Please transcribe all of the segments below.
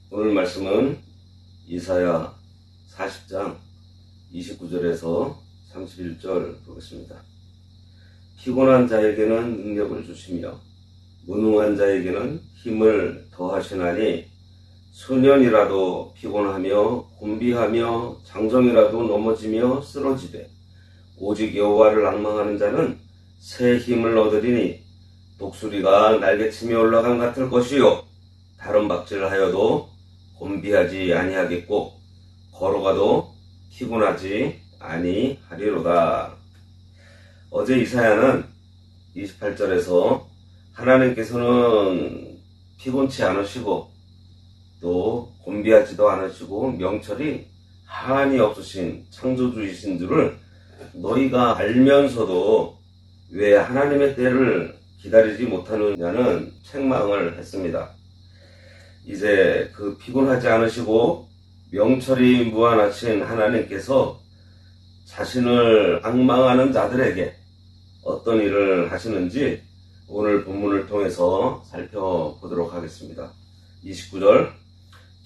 오늘 말씀은 이사야 40장 29절에서 31절 보겠습니다. 피곤한 자에게는 능력을 주시며 무능한 자에게는 힘을 더하시나니 소년이라도 피곤하며 곤비하며 장정이라도 넘어지며 쓰러지되 오직 여호와를 앙망하는 자는 새 힘을 얻으리니 독수리가 날개치며 올라간 같을 것이요 다른 박질하여도 곤비하지 아니하겠고 걸어가도 피곤하지 아니하리로다. 어제 이사야는 28절에서 하나님께서는 피곤치 않으시고 또 곤비하지도 않으시고 명철이 한이 없으신 창조주이신 줄을 너희가 알면서도 왜 하나님의 때를 기다리지 못하느냐는 책망을 했습니다. 이제 그 피곤하지 않으시고 명철이 무한하신 하나님께서 자신을 앙망하는 자들에게 어떤 일을 하시는지 오늘 본문을 통해서 살펴보도록 하겠습니다. 29절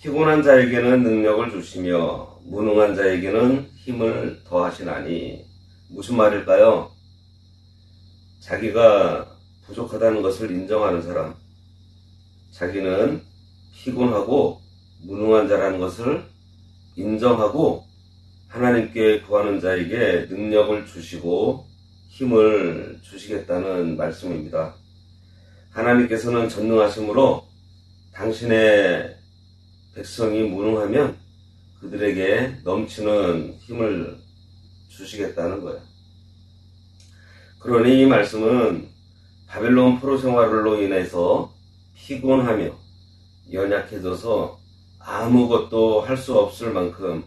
피곤한 자에게는 능력을 주시며 무능한 자에게는 힘을 더하시나니. 무슨 말일까요? 자기가 부족하다는 것을 인정하는 사람, 자기는 피곤하고 무능한 자라는 것을 인정하고 하나님께 구하는 자에게 능력을 주시고 힘을 주시겠다는 말씀입니다. 하나님께서는 전능하심으로 당신의 백성이 무능하면 그들에게 넘치는 힘을 주시겠다는 거예요. 그러니 이 말씀은 바벨론 포로 생활로 인해서 피곤하며 연약해져서 아무것도 할 수 없을 만큼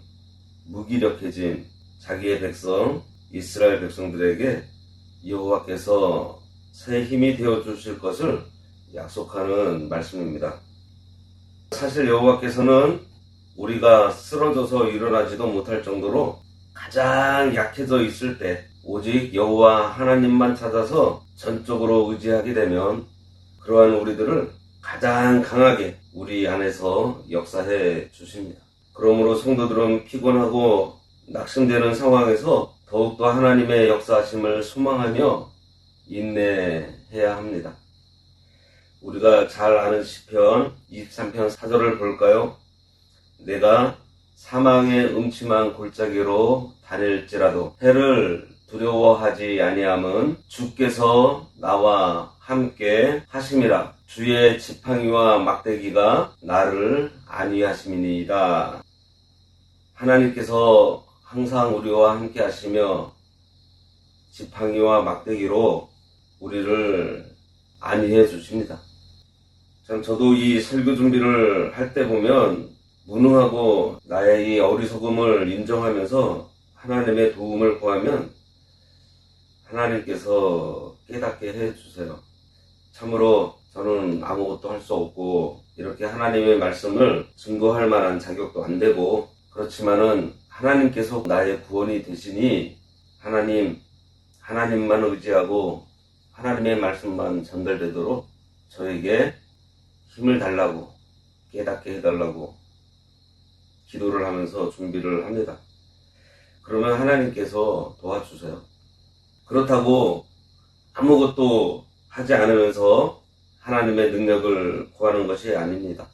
무기력해진 자기의 백성 이스라엘 백성들에게 여호와께서 새 힘이 되어 주실 것을 약속하는 말씀입니다. 사실 여호와께서는 우리가 쓰러져서 일어나지도 못할 정도로 가장 약해져 있을 때 오직 여호와 하나님만 찾아서 전적으로 의지하게 되면 그러한 우리들을 가장 강하게 우리 안에서 역사해 주십니다. 그러므로 성도들은 피곤하고 낙심되는 상황에서 더욱더 하나님의 역사하심을 소망하며 인내해야 합니다. 우리가 잘 아는 시편 23편 4절을 볼까요? 내가 사망의 음침한 골짜기로 다닐지라도 해를 두려워하지 아니함은 주께서 나와 함께 하심이라. 주의 지팡이와 막대기가 나를 안위하심이니이다. 하나님께서 항상 우리와 함께 하시며 지팡이와 막대기로 우리를 안위해 주십니다. 참 저도 이 설교 준비를 할 때 보면 무능하고 나의 이 어리석음을 인정하면서 하나님의 도움을 구하면 하나님께서 깨닫게 해주세요. 참으로 저는 아무것도 할 수 없고 이렇게 하나님의 말씀을 증거할 만한 자격도 안 되고 그렇지만은 하나님께서 나의 구원이 되시니 하나님만 의지하고 하나님의 말씀만 전달되도록 저에게 힘을 달라고 깨닫게 해달라고 기도를 하면서 준비를 합니다. 그러면 하나님께서 도와주세요. 그렇다고 아무것도 하지 않으면서 하나님의 능력을 구하는 것이 아닙니다.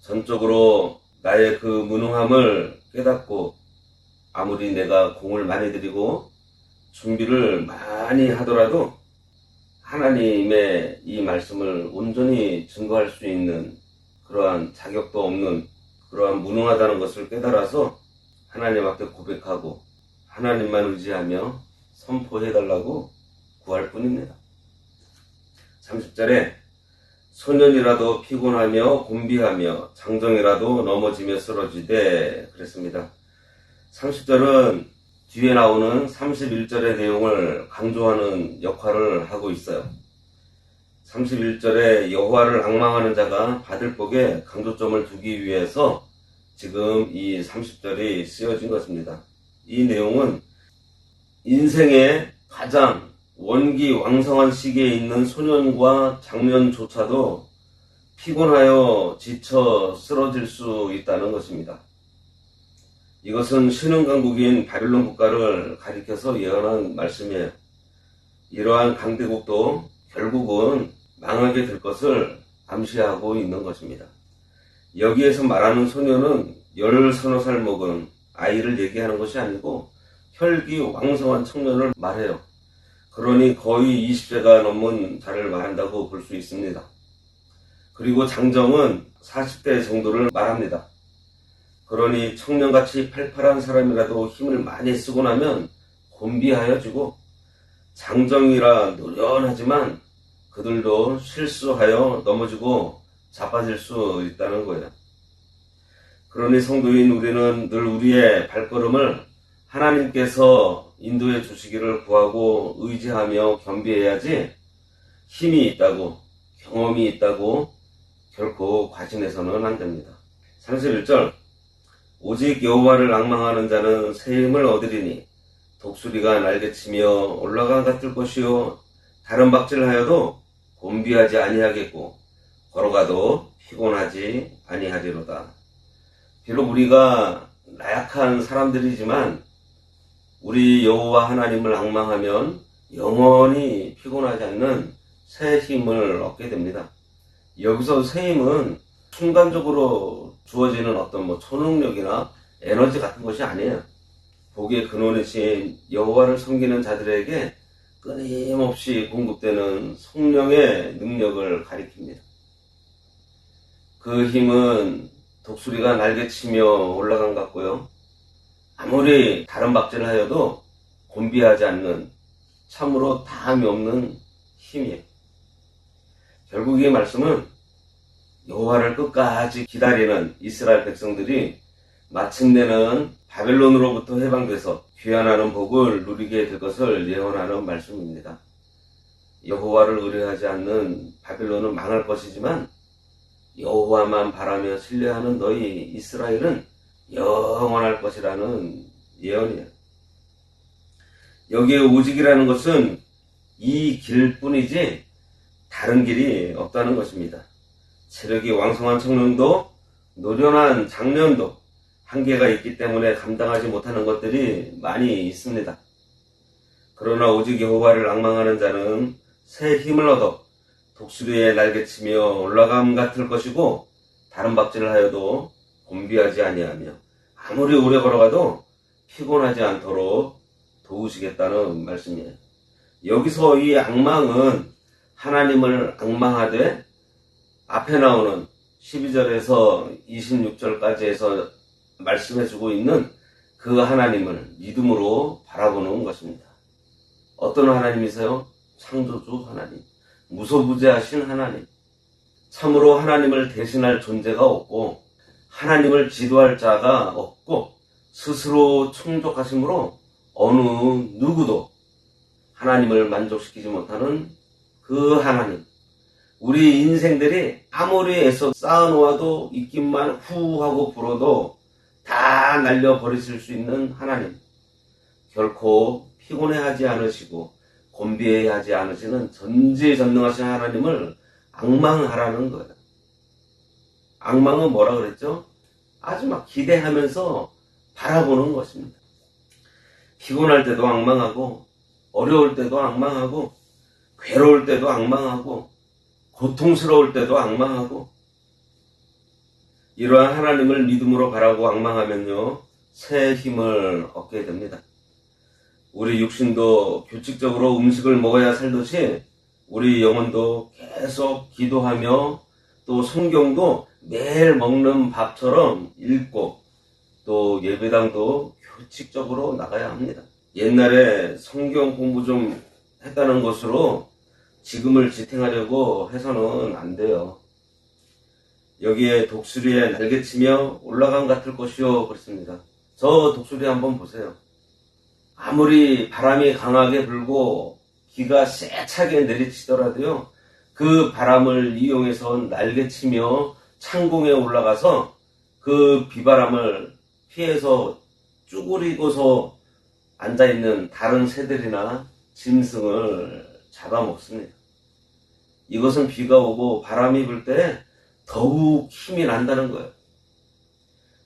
전적으로 나의 그 무능함을 깨닫고 아무리 내가 공을 많이 들이고 준비를 많이 하더라도 하나님의 이 말씀을 온전히 증거할 수 있는 그러한 자격도 없는 그러한 무능하다는 것을 깨달아서 하나님 앞에 고백하고 하나님만 의지하며 선포해달라고 구할 뿐입니다. 30절에 소년이라도 피곤하며 곤비하며 장정이라도 넘어지며 쓰러지되 그랬습니다. 30절은 뒤에 나오는 31절의 내용을 강조하는 역할을 하고 있어요. 31절에 여호와를 앙망하는 자가 받을 복에 강조점을 두기 위해서 지금 이 30절이 쓰여진 것입니다. 이 내용은 인생의 가장 원기 왕성한 시기에 있는 소년과 장년조차도 피곤하여 지쳐 쓰러질 수 있다는 것입니다. 이것은 신흥강국인 바빌론 국가를 가리켜서 예언한 말씀이에요. 이러한 강대국도 결국은 망하게 될 것을 암시하고 있는 것입니다. 여기에서 말하는 소녀는 10서너 살 먹은 아이를 얘기하는 것이 아니고 혈기왕성한 청년을 말해요. 그러니 거의 20세가 넘은 자를 말한다고 볼 수 있습니다. 그리고 장정은 40대 정도를 말합니다. 그러니 청년같이 팔팔한 사람이라도 힘을 많이 쓰고 나면 곤비하여지고, 장정이라 노련하지만 그들도 실수하여 넘어지고 자빠질 수 있다는 거예요. 그러니 성도인 우리는 늘 우리의 발걸음을 하나님께서 인도해 주시기를 구하고 의지하며 겸비해야지, 힘이 있다고 경험이 있다고 결코 과신해서는 안 됩니다. 31절, 오직 여호와를 앙망하는 자는 새 힘을 얻으리니 독수리가 날개치며 올라가 같을 것이요 다른 박질하여도 곤비하지 아니하겠고 걸어가도 피곤하지 아니하리로다. 비록 우리가 나약한 사람들이지만 우리 여호와 하나님을 앙망하면 영원히 피곤하지 않는 새 힘을 얻게 됩니다. 여기서 새 힘은 순간적으로 주어지는 어떤 초능력이나 에너지 같은 것이 아니에요. 복의 근원이신 여호와를 섬기는 자들에게 끊임없이 공급되는 성령의 능력을 가리킵니다. 그 힘은 독수리가 날개치며 올라간 것 같고요. 아무리 다른 박질을 하여도 곤비하지 않는 참으로 다함이 없는 힘이에요. 결국 이 말씀은 여호와를 끝까지 기다리는 이스라엘 백성들이 마침내는 바벨론으로부터 해방돼서 귀환하는 복을 누리게 될 것을 예언하는 말씀입니다. 여호와를 의뢰하지 않는 바벨론은 망할 것이지만 여호와만 바라며 신뢰하는 너희 이스라엘은 영원할 것이라는 예언이에요. 여기에 오직이라는 것은 이 길뿐이지 다른 길이 없다는 것입니다. 체력이 왕성한 청년도 노련한 장년도 한계가 있기 때문에 감당하지 못하는 것들이 많이 있습니다. 그러나 오직 여호와를 앙망하는 자는 새 힘을 얻어 독수리의 날개치며 올라감 같을 것이고 다른 박질을 하여도 곤비하지 아니하며 아무리 오래 걸어가도 피곤하지 않도록 도우시겠다는 말씀이에요. 여기서 이 앙망은 하나님을 앙망하되 앞에 나오는 12절에서 26절까지 해서 말씀해주고 있는 그 하나님을 믿음으로 바라보는 것입니다. 어떤 하나님이세요? 창조주 하나님, 무소부재하신 하나님, 참으로 하나님을 대신할 존재가 없고 하나님을 지도할 자가 없고 스스로 충족하심으로 어느 누구도 하나님을 만족시키지 못하는 그 하나님, 우리 인생들이 아무리 애써 쌓아놓아도 입김만 후 하고 불어도 다 날려버리실 수 있는 하나님, 결코 피곤해하지 않으시고 곤비해하지 않으시는 전지전능하신 하나님을 앙망하라는 거예요. 앙망은 뭐라 그랬죠? 아주 막 기대하면서 바라보는 것입니다. 피곤할 때도 앙망하고 어려울 때도 앙망하고 괴로울 때도 앙망하고 고통스러울 때도 앙망하고, 이러한 하나님을 믿음으로 바라고 앙망하면요 새 힘을 얻게 됩니다. 우리 육신도 규칙적으로 음식을 먹어야 살듯이 우리 영혼도 계속 기도하며 또 성경도 매일 먹는 밥처럼 읽고 또 예배당도 규칙적으로 나가야 합니다. 옛날에 성경 공부 좀 했다는 것으로 지금을 지탱하려고 해서는 안 돼요. 여기에 독수리에 날개치며 올라감 같을 것이요 그랬습니다. 저 독수리 한번 보세요. 아무리 바람이 강하게 불고 비가 세차게 내리치더라도요, 그 바람을 이용해서 날개치며 창공에 올라가서 그 비바람을 피해서 쭈그리고서 앉아있는 다른 새들이나 짐승을 잡아먹습니다. 이것은 비가 오고 바람이 불 때 더욱 힘이 난다는 거예요.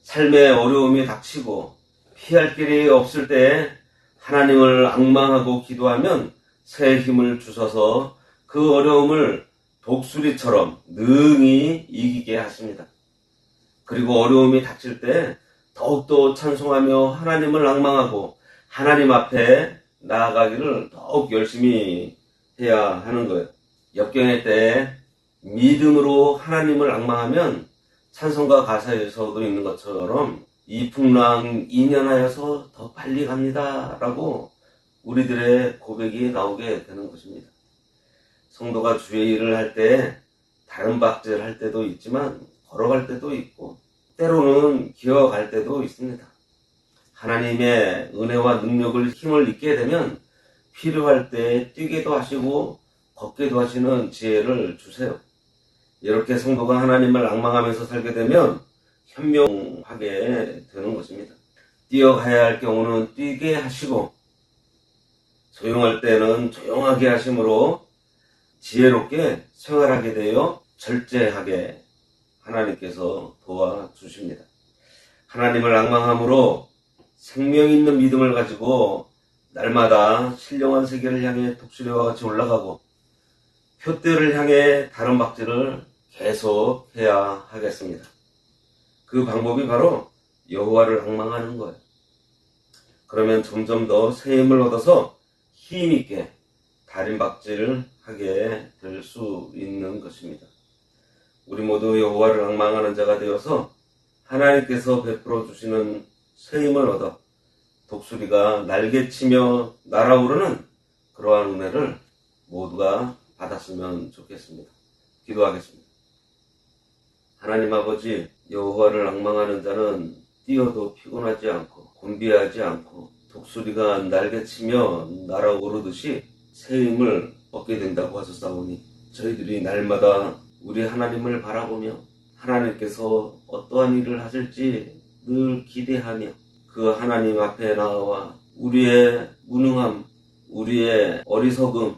삶의 어려움이 닥치고 피할 길이 없을 때 하나님을 앙망하고 기도하면 새 힘을 주셔서 그 어려움을 독수리처럼 능히 이기게 하십니다. 그리고 어려움이 닥칠 때 더욱더 찬송하며 하나님을 앙망하고 하나님 앞에 나아가기를 더욱 열심히 해야 하는 거예요. 역경의 때 믿음으로 하나님을 앙망하면 찬송가 가사에서도 있는 것처럼 이 풍랑 인연하여서 더 빨리 갑니다 라고 우리들의 고백이 나오게 되는 것입니다. 성도가 주의 일을 할 때 다른 박제를 할 때도 있지만 걸어갈 때도 있고 때로는 기어갈 때도 있습니다. 하나님의 은혜와 능력을 힘을 잊게 되면 필요할 때 뛰게도 하시고 걷게도 하시는 지혜를 주세요. 이렇게 성도가 하나님을 앙망하면서 살게 되면 현명하게 되는 것입니다. 뛰어가야 할 경우는 뛰게 하시고 조용할 때는 조용하게 하심으로 지혜롭게 생활하게 되어 절제하게 하나님께서 도와주십니다. 하나님을 앙망함으로 생명 있는 믿음을 가지고 날마다 신령한 세계를 향해 독수리와 같이 올라가고 표대를 향해 다른 박질을 계속해야 하겠습니다. 그 방법이 바로 여호와를 앙망하는 거예요. 그러면 점점 더 새 힘을 얻어서 힘있게 달인박질을 하게 될 수 있는 것입니다. 우리 모두 여호와를 앙망하는 자가 되어서 하나님께서 베풀어 주시는 새 힘을 얻어 독수리가 날개치며 날아오르는 그러한 은혜를 모두가 받았으면 좋겠습니다. 기도하겠습니다. 하나님 아버지, 여호와를 앙망하는 자는 뛰어도 피곤하지 않고 곤비하지 않고 독수리가 날개치며 날아오르듯이 새 힘을 얻게 된다고 하셨사오니 저희들이 날마다 우리 하나님을 바라보며 하나님께서 어떠한 일을 하실지 늘 기대하며 그 하나님 앞에 나와 우리의 무능함, 우리의 어리석음,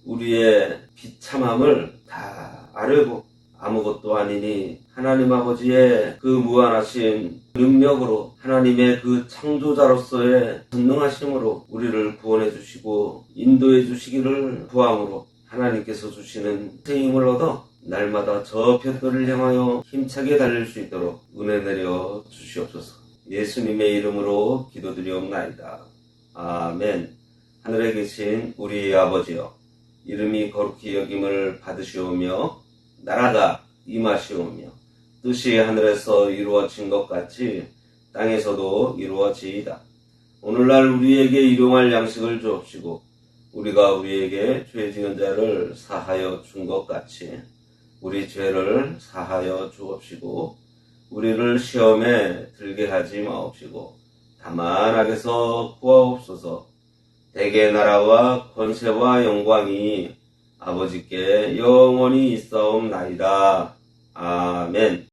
우리의 비참함을 다 아뢰고 아무것도 아니니 하나님 아버지의 그 무한하신 능력으로 하나님의 그 창조자로서의 전능하심으로 우리를 구원해 주시고 인도해 주시기를 구함으로 하나님께서 주시는 새 힘을 얻어 날마다 저 표대를 향하여 힘차게 달릴 수 있도록 은혜 내려 주시옵소서. 예수님의 이름으로 기도드리옵나이다. 아멘. 하늘에 계신 우리 아버지여, 이름이 거룩히 여김을 받으시오며 나라가 임하시오며 뜻이 하늘에서 이루어진 것 같이 땅에서도 이루어지이다. 오늘날 우리에게 일용할 양식을 주옵시고 우리가 우리에게 죄 지은 자를 사하여 준 것 같이 우리 죄를 사하여 주옵시고 우리를 시험에 들게 하지 마옵시고 다만 악에서 구하옵소서. 대개 나라와 권세와 영광이 아버지께 영원히 있사옵나이다. 아멘.